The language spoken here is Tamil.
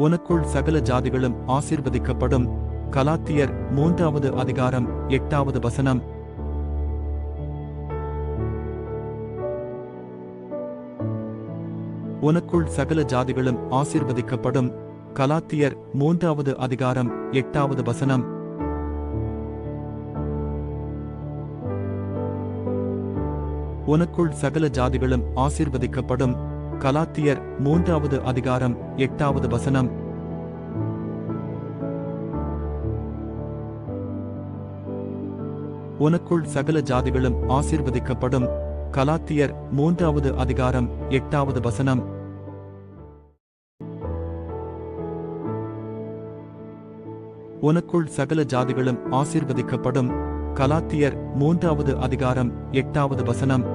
உனக்குள் சகல ஜாதிகளும் ஆசீர்வதிக்கப்படும். கலாத்தியர் 3வது அதிகாரம் 8வது வசனம். உனக்குள் சகல ஜாதிகளும் ஆசீர்வதிக்கப்படும். கலாத்தியர் 3வது அதிகாரம் 8வது வசனம். உனக்குள் சகல ஜாதிகளும் ஆசீர்வதிக்கப்படும். கலாத்தியர் 3வது அதிகாரம் 8வது வசனம். உனக்குள் சகல ஜாதிகளும் ஆசீர்வதிக்கப்படும். கலாத்தியர் 3வது அதிகாரம் 8வது வசனம். உனக்குள் சகல ஜாதிகளும் ஆசீர்வதிக்கப்படும். கலாத்தியர் 3வது அதிகாரம் 8வது வசனம்.